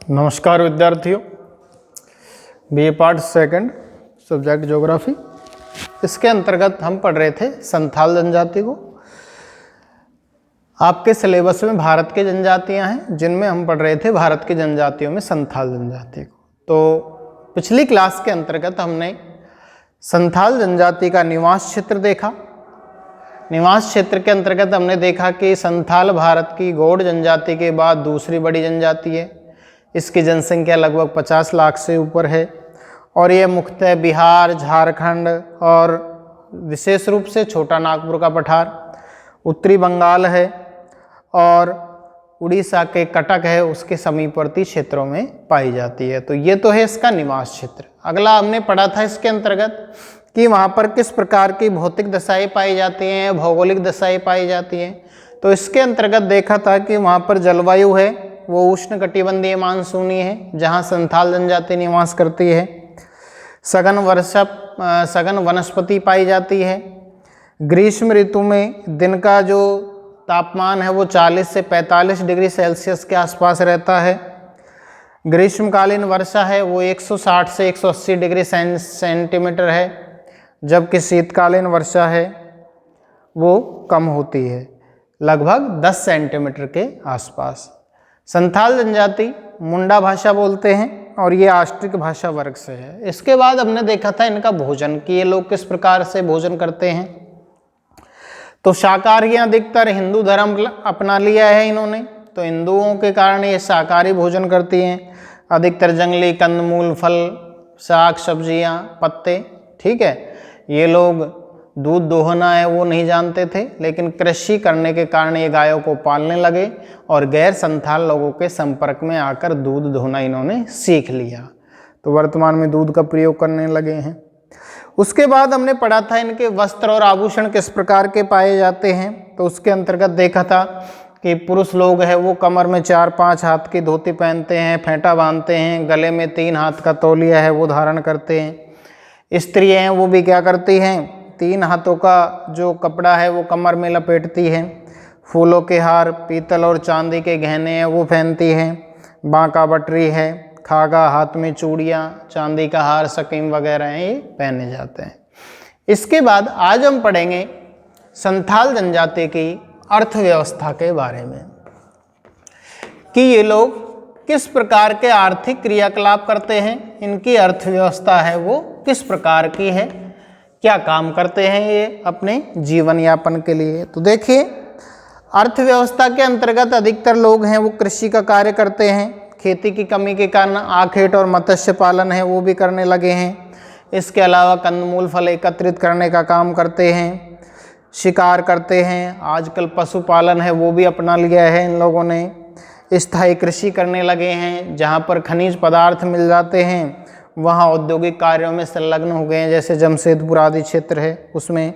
नमस्कार विद्यार्थियों, BA part second subject geography. इसके अंतर्गत हम पढ़ रहे थे संथाल जनजाति को। आपके सिलेबस में भारत की जनजातियां हैं, जिनमें हम पढ़ रहे थे भारत की जनजातियों में संथाल जनजाति को। तो पिछली क्लास के अंतर्गत हमने संथाल जनजाति का निवास क्षेत्र देखा। निवास क्षेत्र के अंतर्गत हमने देखा कि संथाल भारत की गौड़ जनजाति के बाद दूसरी बड़ी जनजाति है। इसकी जनसंख्या लगभग 50 लाख से ऊपर है और ये मुख्यतः बिहार, झारखंड और विशेष रूप से छोटा नागपुर का पठार, उत्तरी बंगाल है और उड़ीसा के कटक है, उसके समीपवर्ती क्षेत्रों में पाई जाती है। तो ये तो है इसका निवास क्षेत्र। अगला हमने पढ़ा था इसके अंतर्गत कि वहाँ पर किस प्रकार की भौतिक दशाएं पाई जाती हैं, भौगोलिक दशाएं पाई जाती हैं। तो इसके अंतर्गत देखा था कि वहाँ पर जलवायु है वो उष्णकटिबंधीय मानसूनी है, जहाँ संथाल जनजाति निवास करती है। सघन वनस्पति पाई जाती है। ग्रीष्म ऋतु में दिन का जो तापमान है वो 40 से 45 डिग्री सेल्सियस के आसपास रहता है। ग्रीष्मकालीन वर्षा है वो 160 से 180 डिग्री सेंटीमीटर है, जबकि शीतकालीन वर्षा है वो कम होती है, लगभग 10 सेंटीमीटर के आसपास। संथाल जनजाति मुंडा भाषा बोलते हैं और ये आष्ट्रिक भाषा वर्ग से है। इसके बाद हमने देखा था इनका भोजन कि ये लोग किस प्रकार से भोजन करते हैं। तो शाकाहारी अधिकतर हिंदू धर्म अपना लिया है इन्होंने, तो हिंदुओं के कारण ये शाकाहारी भोजन करती हैं। अधिकतर जंगली कंदमूल, फल, साग, सब्जियां, पत्ते। ठीक है, ये लोग दूध दोहना है वो नहीं जानते थे, लेकिन कृषि करने के कारण ये गायों को पालने लगे और गैर संथाल लोगों के संपर्क में आकर दूध दोहना इन्होंने सीख लिया। तो वर्तमान में दूध का प्रयोग करने लगे हैं। उसके बाद हमने पढ़ा था इनके वस्त्र और आभूषण किस प्रकार के पाए जाते हैं। तो उसके अंतर्गत देखा था कि पुरुष लोग हैं वो कमर में 4-5 हाथ की धोती पहनते हैं, फेंटा बांधते हैं, गले में 3 हाथ का तौलिया है वो धारण करते हैं। स्त्रियाँ हैं वो भी क्या करती हैं, 3 हाथों का जो कपड़ा है वो कमर में लपेटती हैं। फूलों के हार, पीतल और चांदी के गहने हैं वो पहनती हैं। बांका बटरी है, खागा, हाथ में चूड़ियाँ, चांदी का हार, सकीम वगैरह हैं ये पहने जाते हैं। इसके बाद आज हम पढ़ेंगे संथाल जनजाति की अर्थव्यवस्था के बारे में कि ये लोग किस प्रकार के आर्थिक क्रियाकलाप करते हैं, इनकी अर्थव्यवस्था है वो किस प्रकार की है, क्या काम करते हैं ये अपने जीवन यापन के लिए। तो देखिए, अर्थव्यवस्था के अंतर्गत अधिकतर लोग हैं वो कृषि का कार्य करते हैं। खेती की कमी के कारण आखेट और मत्स्य पालन है वो भी करने लगे हैं। इसके अलावा कंदमूल, फल एकत्रित करने का काम करते हैं, शिकार करते हैं। आजकल पशुपालन है वो भी अपना लिया है इन लोगों ने। स्थायी कृषि करने लगे हैं, जहाँ पर खनिज पदार्थ मिल जाते हैं वहाँ औद्योगिक कार्यों में संलग्न हो गए हैं। जैसे जमशेदपुर आदि क्षेत्र है उसमें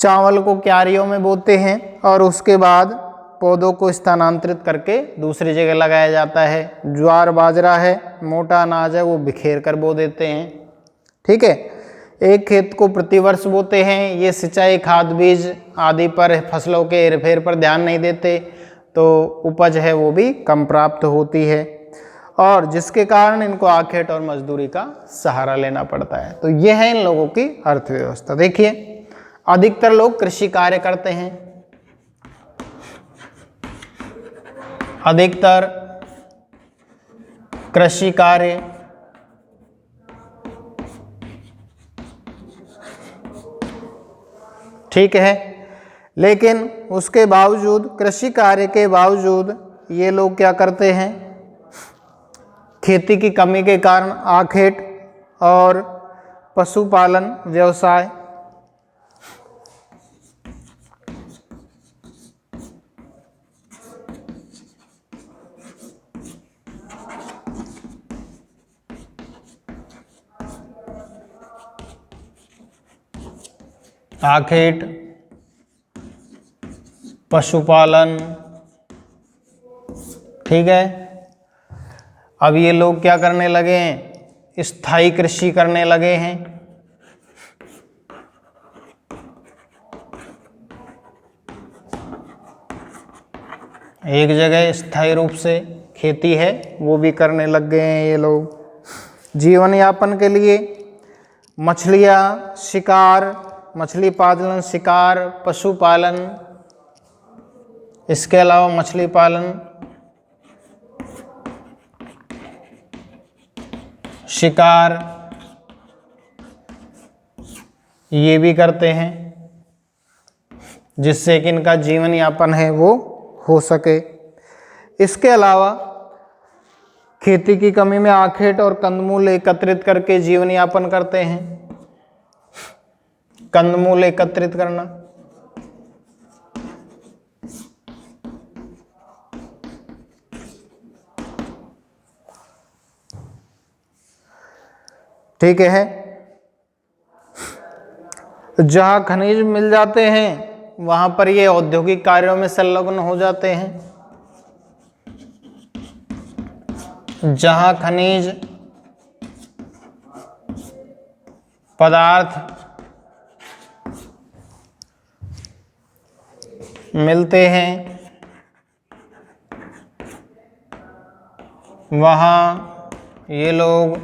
चावल को क्यारियों में बोते हैं और उसके बाद पौधों को स्थानांतरित करके दूसरी जगह लगाया जाता है। ज्वार बाजरा है, मोटा अनाज है वो बिखेर कर बो देते हैं। ठीक है, एक खेत को प्रतिवर्ष बोते हैं। ये सिंचाई, खाद, बीज आदि पर, फसलों के हेरफेर पर ध्यान नहीं देते, तो उपज है वो भी कम प्राप्त होती है और जिसके कारण इनको आखेट और मजदूरी का सहारा लेना पड़ता है। तो ये है इन लोगों की अर्थव्यवस्था। देखिए, अधिकतर लोग कृषि कार्य करते हैं। अधिकतर कृषि कार्य ठीक है, लेकिन उसके बावजूद, कृषि कार्य के बावजूद ये लोग क्या करते हैं, खेती की कमी के कारण आखेट और पशुपालन व्यवसाय, आखेट, पशुपालन। ठीक है, अब ये लोग क्या करने लगे हैं, स्थायी कृषि करने लगे हैं। एक जगह स्थायी रूप से खेती है वो भी करने लग गए हैं ये लोग। जीवन यापन के लिए मछलियाँ, शिकार, मछली पालन, शिकार, पशुपालन, इसके अलावा मछली पालन, शिकार ये भी करते हैं, जिससे कि इनका जीवन यापन है वो हो सके। इसके अलावा खेती की कमी में आखेट और कंदमूल एकत्रित करके जीवन यापन करते हैं। कंदमूल एकत्रित करना, ठीक है। जहाँ खनिज मिल जाते हैं वहाँ पर ये औद्योगिक कार्यों में संलग्न हो जाते हैं। जहाँ खनिज पदार्थ मिलते हैं वहाँ ये लोग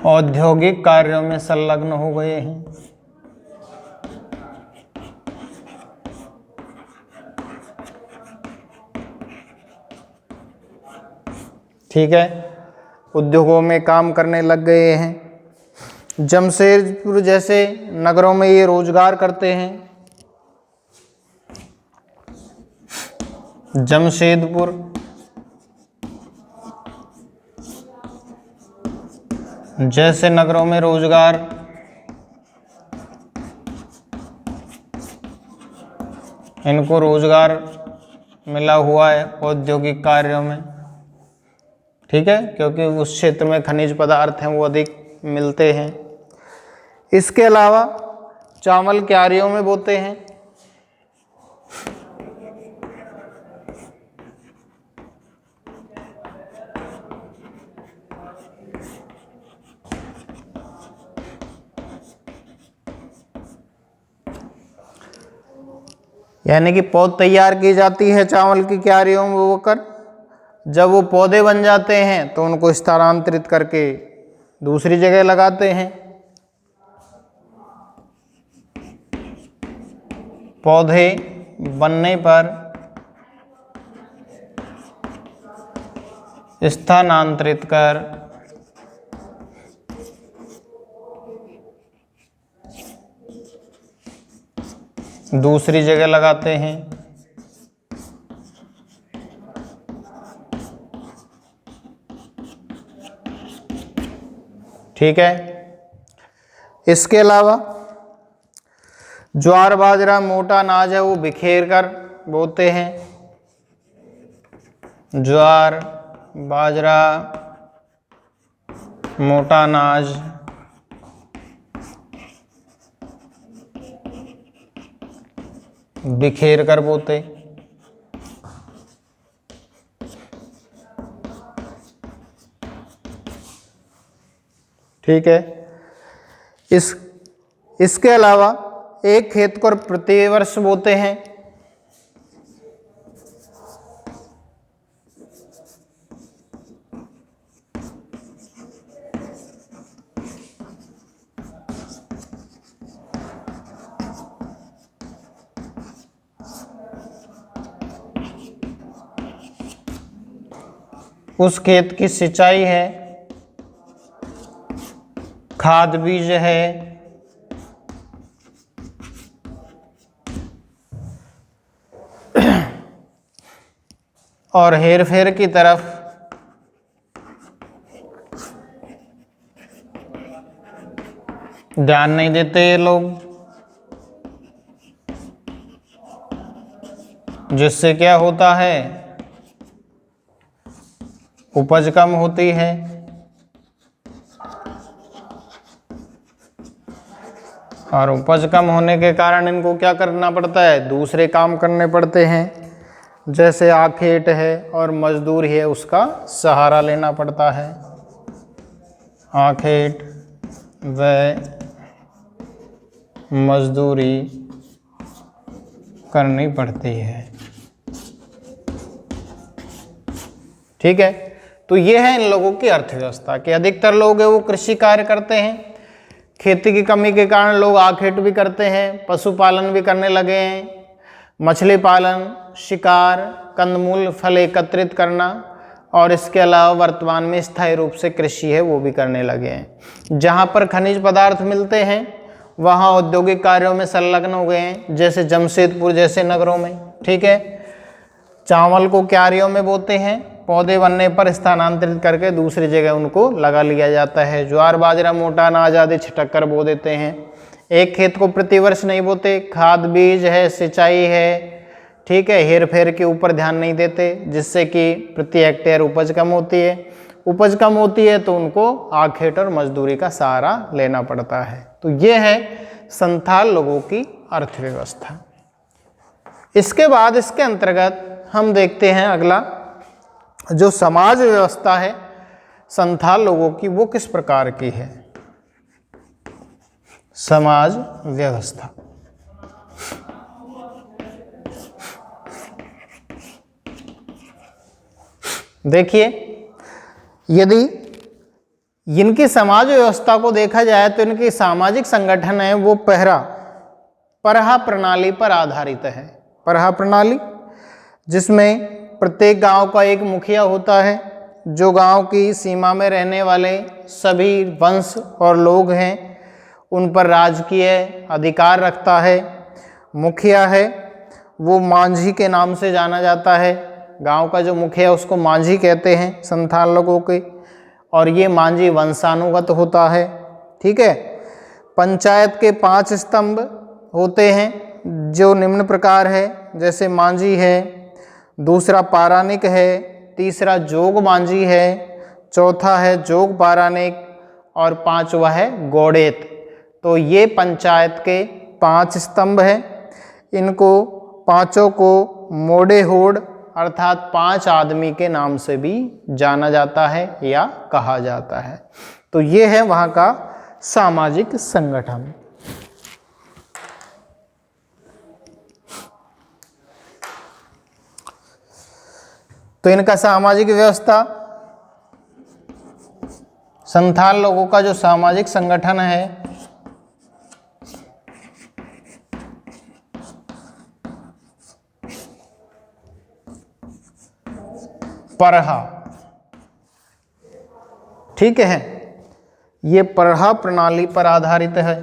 औद्योगिक कार्यों में संलग्न हो गए हैं। ठीक है, उद्योगों में काम करने लग गए हैं। जमशेदपुर जैसे नगरों में ये रोजगार करते हैं। जमशेदपुर जैसे नगरों में रोजगार इनको रोजगार मिला हुआ है औद्योगिक कार्यों में। ठीक है, क्योंकि उस क्षेत्र में खनिज पदार्थ हैं वो अधिक मिलते हैं। इसके अलावा चावल क्यारियों में बोते हैं। यानी कि पौध तैयार की जाती है चावल की क्यारियों में बोकर। जब वो पौधे बन जाते हैं तो उनको स्थानांतरित करके दूसरी जगह लगाते हैं। पौधे बनने पर स्थानांतरित कर दूसरी जगह लगाते हैं। ठीक है, इसके अलावा ज्वार बाजरा मोटा अनाज है वो बिखेर कर बोते हैं। ज्वार बाजरा मोटा अनाज बिखेर कर बोते। ठीक है, इसके अलावा एक खेत को प्रति वर्ष बोते हैं। उस खेत की सिंचाई है, खाद बीज है, और हेर फेर की तरफ ध्यान नहीं देते ये लोग, जिससे क्या होता है, उपज कम होती है। और उपज कम होने के कारण इनको क्या करना पड़ता है, दूसरे काम करने पड़ते हैं, जैसे आखेट है और मजदूर है उसका सहारा लेना पड़ता है। आखेट व मजदूरी करनी पड़ती है। ठीक है, तो ये है इन लोगों की अर्थव्यवस्था कि अधिकतर लोग है वो कृषि कार्य करते हैं। खेती की कमी के कारण लोग आखेट भी करते हैं, पशुपालन भी करने लगे हैं, मछली पालन, शिकार, कंदमूल फल एकत्रित करना, और इसके अलावा वर्तमान में स्थायी रूप से कृषि है वो भी करने लगे हैं। जहाँ पर खनिज पदार्थ मिलते हैं वहाँ औद्योगिक कार्यों में संलग्न हो गए हैं, जैसे जमशेदपुर जैसे नगरों में। ठीक है, चावल को क्यारियों में बोते हैं, पौधे बनने पर स्थानांतरित करके दूसरी जगह उनको लगा लिया जाता है। ज्वार बाजरा मोटा अनाज आदि छिटक कर बो देते हैं। एक खेत को प्रतिवर्ष नहीं बोते, खाद बीज है, सिंचाई है, ठीक है, हेर फेर के ऊपर ध्यान नहीं देते, जिससे कि प्रति हेक्टेयर उपज कम होती है। उपज कम होती है तो उनको आखेट और मजदूरी का सहारा लेना पड़ता है। तो ये है संथाल लोगों की अर्थव्यवस्था। इसके बाद इसके अंतर्गत हम देखते हैं अगला जो समाज व्यवस्था है संथाल लोगों की, वो किस प्रकार की है। समाज व्यवस्था देखिए, यदि इनकी समाज व्यवस्था को देखा जाए तो इनकी सामाजिक संगठन है वो परहा प्रणाली पर आधारित है। परहा प्रणाली जिसमें प्रत्येक गांव का एक मुखिया होता है जो गांव की सीमा में रहने वाले सभी वंश और लोग हैं उन पर राजकीय अधिकार रखता है। मुखिया है वो मांझी के नाम से जाना जाता है। गांव का जो मुखिया उसको मांझी कहते हैं संथाल लोगों के, और ये मांझी वंशानुगत होता है। ठीक है, पंचायत के 5 स्तंभ होते हैं जो निम्न प्रकार है, जैसे मांझी है, दूसरा पारानिक है, तीसरा जोग मांझी है, चौथा है जोग पारानिक, और 5वां है गोडेत। तो ये पंचायत के 5 स्तंभ हैं। इनको पांचों को मोड़े होड़ अर्थात 5 आदमी के नाम से भी जाना जाता है या कहा जाता है। तो ये है वहाँ का सामाजिक संगठन। तो इनका सामाजिक व्यवस्था, संथाल लोगों का जो सामाजिक संगठन है परहा, ठीक है, ये परहा प्रणाली पर आधारित है।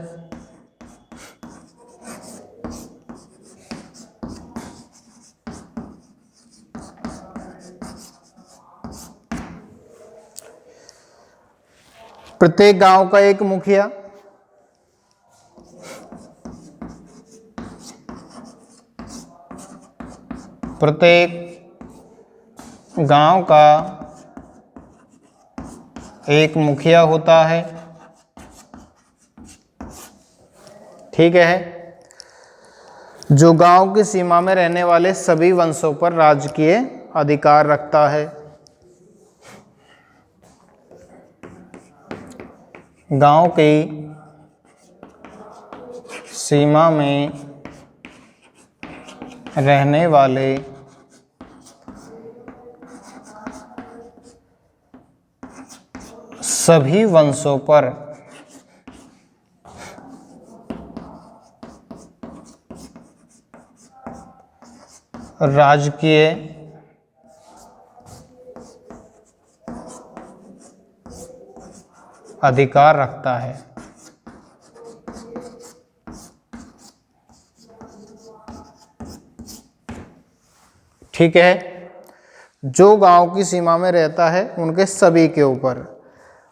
प्रत्येक गांव का एक मुखिया, प्रत्येक गांव का एक मुखिया होता है। ठीक है, जो गांव की सीमा में रहने वाले सभी वंशों पर राजकीय अधिकार रखता है। गांव की सीमा में रहने वाले सभी वंशों पर राजकीय अधिकार रखता है। ठीक है, जो गांव की सीमा में रहता है उनके सभी के ऊपर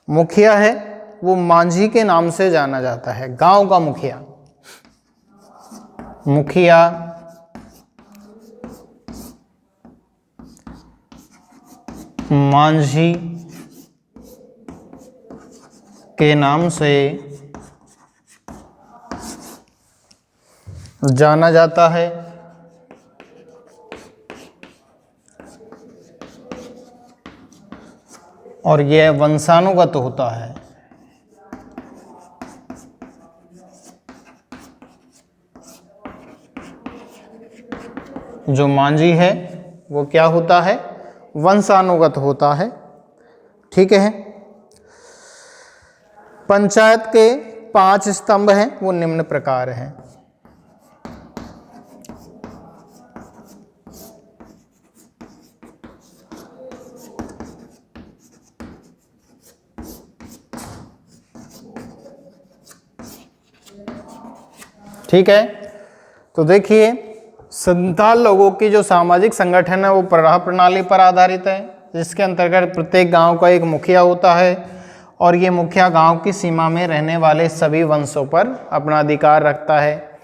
मुखिया है वो मांझी के नाम से जाना जाता है। गांव का मुखिया, मुखिया मांझी के नाम से जाना जाता है। और यह वंशानुगत होता है। जो मांझी है वो क्या होता है, वंशानुगत होता है। ठीक है। पंचायत के 5 स्तंभ हैं, वो निम्न प्रकार हैं। ठीक है। तो देखिए, संथाल लोगों की जो सामाजिक संगठन है वो प्रवाह प्रणाली पर आधारित है, जिसके अंतर्गत प्रत्येक गांव का एक मुखिया होता है और ये मुखिया गांव की सीमा में रहने वाले सभी वंशों पर अपना अधिकार रखता है।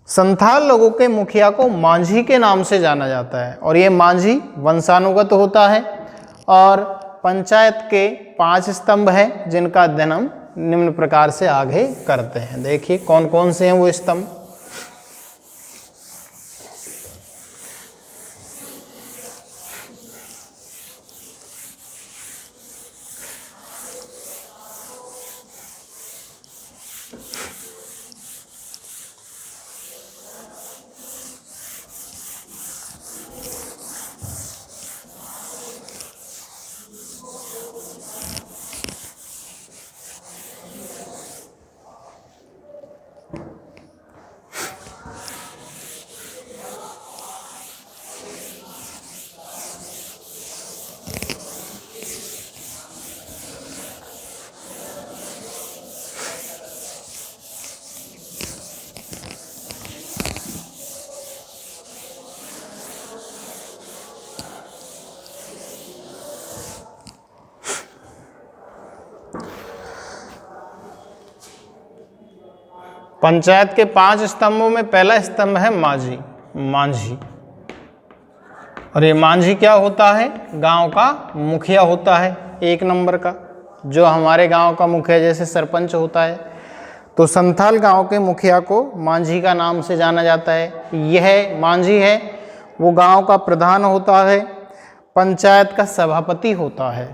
संथाल लोगों के मुखिया को मांझी के नाम से जाना जाता है और ये मांझी वंशानुगत होता है। और पंचायत के 5 स्तंभ हैं, जिनका जन्म निम्न प्रकार से आगे करते हैं। देखिए कौन कौन से हैं वो स्तंभ। पंचायत के 5 स्तंभों में पहला स्तंभ है मांझी, मांझी। और ये मांझी क्या होता है? गांव का मुखिया होता है, 1 नंबर का, जो हमारे गांव का मुखिया जैसे सरपंच होता है। तो संथाल गांव के मुखिया को मांझी का नाम से जाना जाता है। यह मांझी है वो गांव का प्रधान होता है, पंचायत का सभापति होता है।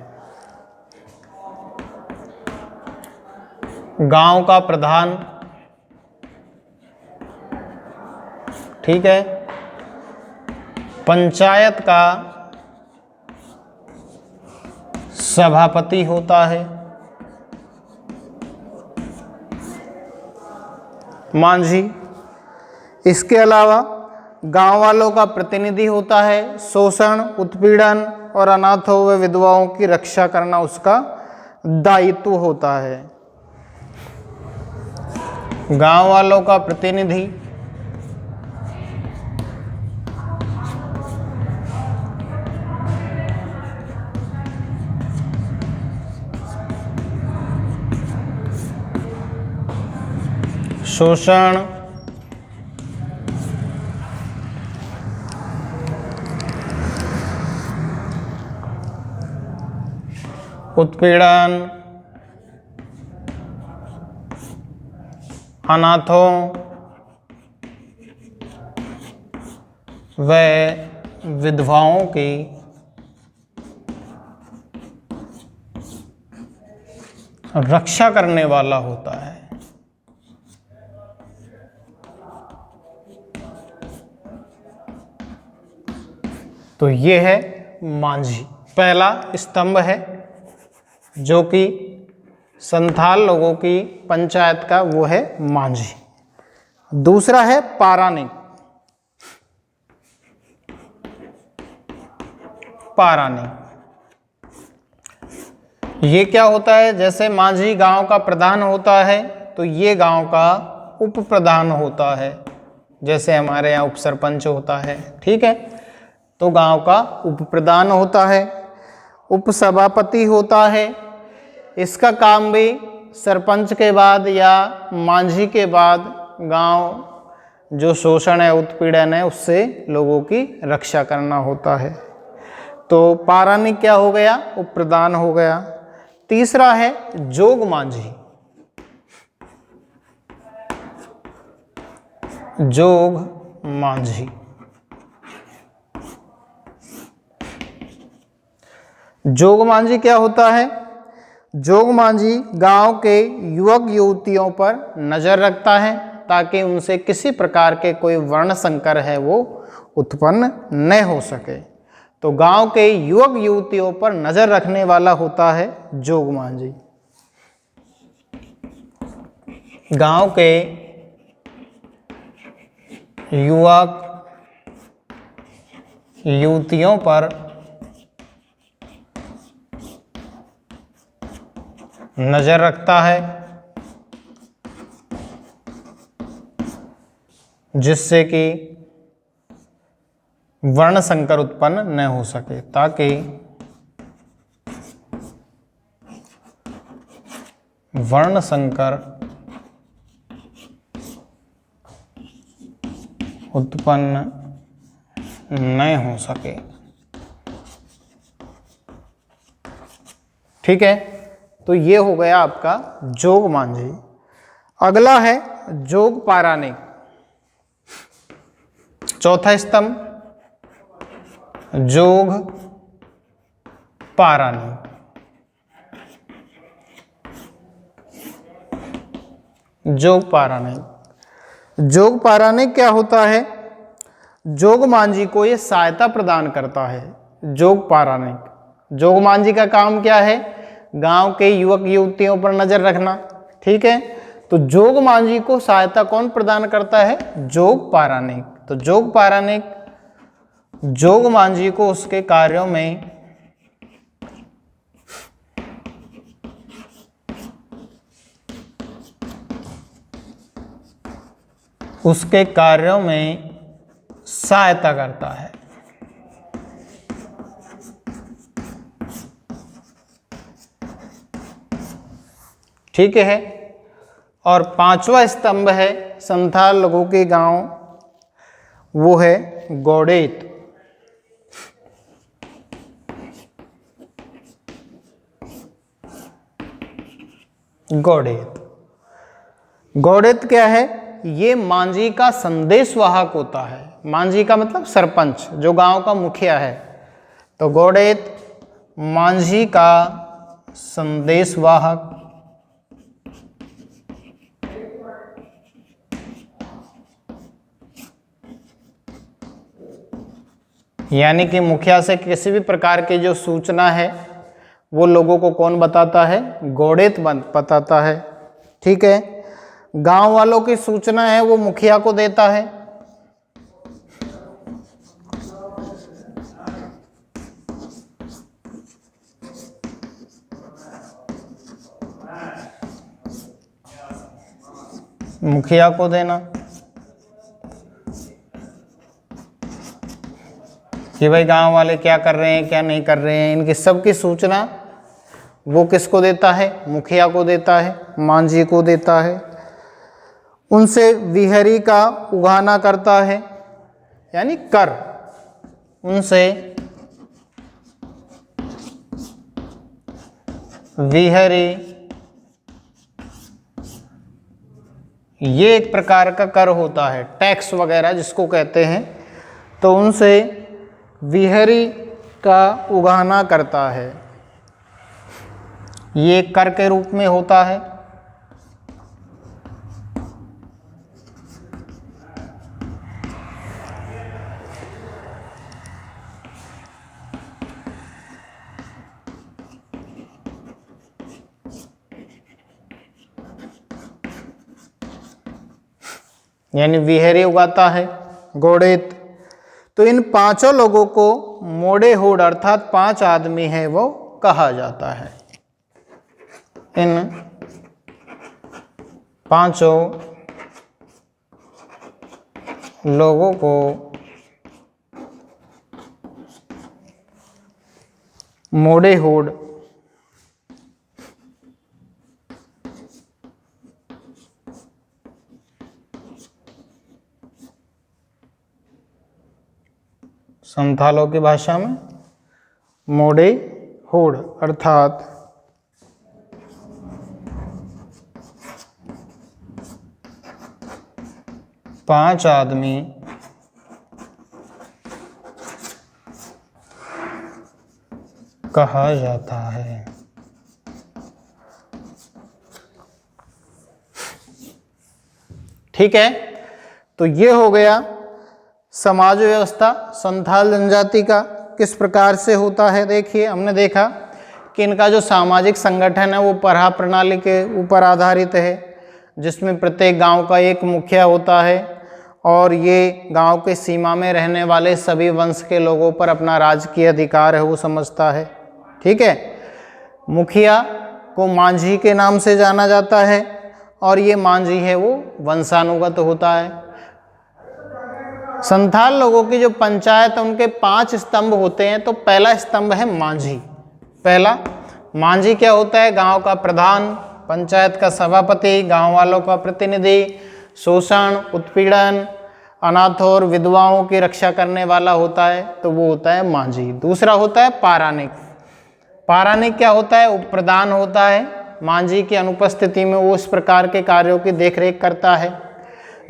गांव का प्रधान, ठीक है, पंचायत का सभापति होता है, मांझी। इसके अलावा गांव वालों का प्रतिनिधि होता है। शोषण, उत्पीड़न और अनाथों व विधवाओं की रक्षा करना उसका दायित्व होता है। गांव वालों का प्रतिनिधि, शोषण, उत्पीड़न, अनाथों व विधवाओं की रक्षा करने वाला होता है। तो ये है मांझी, पहला स्तंभ है जो कि संथाल लोगों की पंचायत का, वो है मांझी। दूसरा है पारानिक। पारानिक ये क्या होता है? जैसे मांझी गांव का प्रधान होता है तो ये गांव का उप प्रधान होता है, जैसे हमारे यहाँ उप सरपंच होता है। ठीक है, तो गांव का उप प्रधान होता है, उप सभापति होता है। इसका काम भी सरपंच के बाद या मांझी के बाद गांव जो शोषण है, उत्पीड़न है, उससे लोगों की रक्षा करना होता है। तो पारानिक क्या हो गया? उप प्रधान हो गया। तीसरा है जोग मांझी। जोग मांझी, जोग मांझी क्या होता है? जोग मांझी गांव के युवक युवतियों पर नजर रखता है ताकि उनसे किसी प्रकार के कोई वर्ण संकर है वो उत्पन्न न हो सके। तो गांव के युवक युवतियों पर नजर रखने वाला होता है जोग मांझी। गांव के युवक युवतियों पर नजर रखता है जिससे कि वर्ण संकर उत्पन्न न हो सके, ताकि वर्ण संकर उत्पन्न न हो सके। ठीक है, तो ये हो गया आपका जोग मांझी। अगला है जोग पारानिक। चौथा स्तंभ जोग पारानिक। जोग पारानिक, जोग पारानिक क्या होता है? जोग मांझी को ये सहायता प्रदान करता है। जोग पारानिक, जोग मांझी का काम क्या है? गांव के युवक युवतियों पर नजर रखना। ठीक है, तो जोग मांझी को सहायता कौन प्रदान करता है? जोग पारानिक। तो जोग पारानिक जोग मांझी को उसके कार्यों में सहायता करता है। ठीक है, और पांचवा स्तंभ है संथाल लोगों के गांव, वो है गोडेत। गोडेत, गोडेत क्या है? ये मांझी का संदेशवाहक होता है। मांझी का मतलब सरपंच, जो गांव का मुखिया है। तो गोडेत मांझी का संदेशवाहक, यानी कि मुखिया से किसी भी प्रकार की जो सूचना है वो लोगों को कौन बताता है? गोडेत बताता है। ठीक है, गांव वालों की सूचना है वो मुखिया को देता है। मुखिया को देना कि भाई गांव वाले क्या कर रहे हैं, क्या नहीं कर रहे हैं, इनकी सबकी सूचना वो किसको देता है? मुखिया को देता है, मांझी को देता है। उनसे विहरी का उगाना करता है, यानी कर, उनसे विहरी, ये एक प्रकार का कर होता है, टैक्स वगैरह जिसको कहते हैं। तो उनसे विहरी का उगाना करता है, ये कर के रूप में होता है। यानी विहरी उगाता है गोडेत। तो इन पांचों लोगों को मोड़े होड़ अर्थात 5 आदमी है वो कहा जाता है। इन पांचों लोगों को मोड़े होड़ संथालों की भाषा में मोड़े होड़ अर्थात 5 आदमी कहा जाता है। ठीक है, तो ये हो गया समाज व्यवस्था संथाल जनजाति का। किस प्रकार से होता है? देखिए, हमने देखा कि इनका जो सामाजिक संगठन है वो परहा प्रणाली के ऊपर आधारित है, जिसमें प्रत्येक गांव का एक मुखिया होता है और ये गांव के सीमा में रहने वाले सभी वंश के लोगों पर अपना राजकीय अधिकार है वो समझता है। ठीक है। मुखिया को मांझी के नाम से जाना जाता है और ये मांझी है वो वंशानुगत होता है। संथाल लोगों की जो पंचायत है उनके 5 स्तंभ होते हैं। तो पहला स्तंभ है मांझी। पहला मांझी क्या होता है? गांव का प्रधान, पंचायत का सभापति, गांव वालों का प्रतिनिधि, शोषण, उत्पीड़न, अनाथों और विधवाओं की रक्षा करने वाला होता है, तो वो होता है मांझी। दूसरा होता है पारानिक। पारानिक क्या होता है? उपप्रधान होता है। मांझी की अनुपस्थिति में वो इस प्रकार के कार्यों की देखरेख करता है।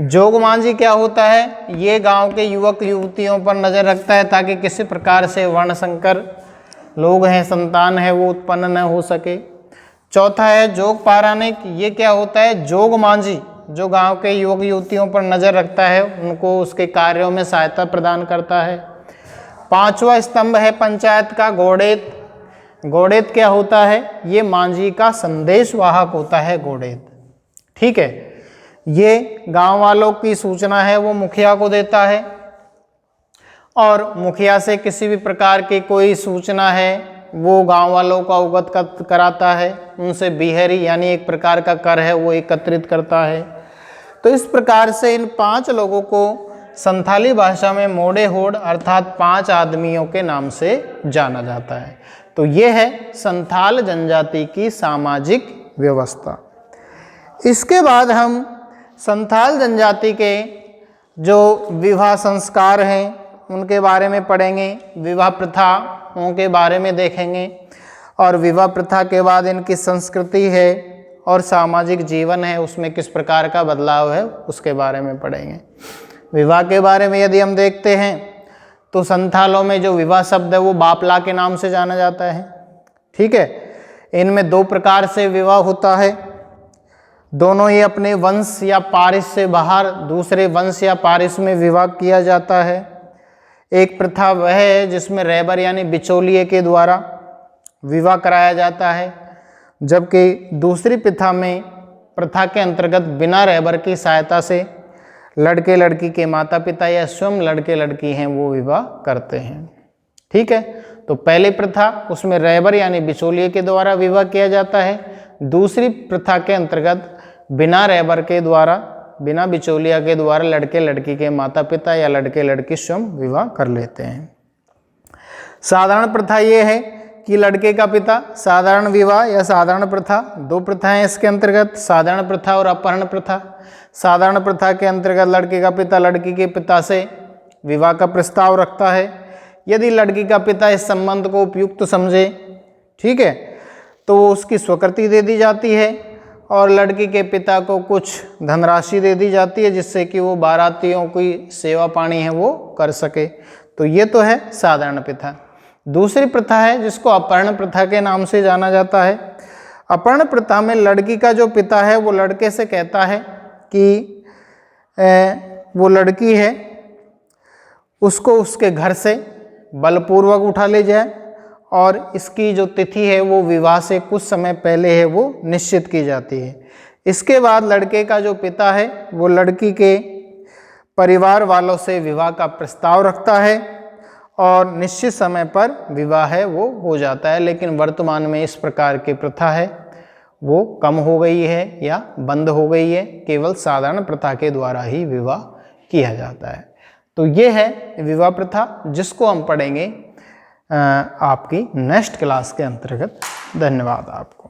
जोग मांझी क्या होता है? ये गांव के युवक युवतियों पर नज़र रखता है ताकि किसी प्रकार से वर्ण संकर लोग हैं, संतान है, वो उत्पन्न न हो सके। चौथा है जोग पारानिक। ये क्या होता है? जोग मांझी जो गांव के युवक युवतियों पर नज़र रखता है, उनको उसके कार्यों में सहायता प्रदान करता है। पांचवा स्तंभ है पंचायत का गोडेत। गोडेत क्या होता है? ये मांझी का संदेश वाहक होता है गोडेत। ठीक है। ये गांव वालों की सूचना है वो मुखिया को देता है और मुखिया से किसी भी प्रकार की कोई सूचना है वो गांव वालों को अवगत कराता है। उनसे बिहरी यानी एक प्रकार का कर है वो एकत्रित करता है। तो इस प्रकार से इन 5 लोगों को संथाली भाषा में मोड़े होड़ अर्थात 5 आदमियों के नाम से जाना जाता है। तो ये है संथाल जनजाति की सामाजिक व्यवस्था। इसके बाद हम संथाल जनजाति के जो विवाह संस्कार हैं उनके बारे में पढ़ेंगे, विवाह प्रथाओं के बारे में देखेंगे और विवाह प्रथा के बाद इनकी संस्कृति है और सामाजिक जीवन है उसमें किस प्रकार का बदलाव है उसके बारे में पढ़ेंगे। विवाह के बारे में यदि हम देखते हैं तो संथालों में जो विवाह शब्द है वो बापला के नाम से जाना जाता है। ठीक है। इनमें 2 प्रकार से विवाह होता है। दोनों ही अपने वंश या पारिश से बाहर दूसरे वंश या पारिश में विवाह किया जाता है। एक प्रथा वह है जिसमें रहबर यानी बिचौलिए के द्वारा विवाह कराया जाता है, जबकि दूसरी प्रथा के अंतर्गत बिना रहबर की सहायता से लड़के लड़की के माता पिता या स्वयं लड़के लड़की हैं वो विवाह करते हैं। ठीक है। तो पहली प्रथा उसमें रहबर यानी बिचौलिए के द्वारा विवाह किया जाता है। दूसरी प्रथा के अंतर्गत बिना रहबर के द्वारा, बिना बिचौलिया के द्वारा लड़के लड़की के माता पिता या लड़के लड़की स्वयं विवाह कर लेते हैं। साधारण प्रथा ये है कि लड़के का पिता साधारण विवाह या साधारण प्रथा, 2 प्रथाएं इसके अंतर्गत, साधारण प्रथा और अपहरण प्रथा। साधारण प्रथा के अंतर्गत लड़के का पिता लड़की के पिता से विवाह का प्रस्ताव रखता है। यदि लड़की का पिता इस संबंध को उपयुक्त समझे, ठीक है, तो उसकी स्वीकृति दे दी जाती है और लड़की के पिता को कुछ धनराशि दे दी जाती है जिससे कि वो बारातियों की सेवा पानी है वो कर सके। तो ये तो है साधारण प्रथा। दूसरी प्रथा है जिसको अपहरण प्रथा के नाम से जाना जाता है। अपहरण प्रथा में लड़की का जो पिता है वो लड़के से कहता है कि वो लड़की है उसको उसके घर से बलपूर्वक उठा ले जाए और इसकी जो तिथि है वो विवाह से कुछ समय पहले है वो निश्चित की जाती है। इसके बाद लड़के का जो पिता है वो लड़की के परिवार वालों से विवाह का प्रस्ताव रखता है और निश्चित समय पर विवाह है वो हो जाता है। लेकिन वर्तमान में इस प्रकार की प्रथा है वो कम हो गई है या बंद हो गई है, केवल साधारण प्रथा के द्वारा ही विवाह किया जाता है। तो ये है विवाह प्रथा जिसको हम पढ़ेंगे आपकी नेक्स्ट क्लास के अंतर्गत। धन्यवाद आपको।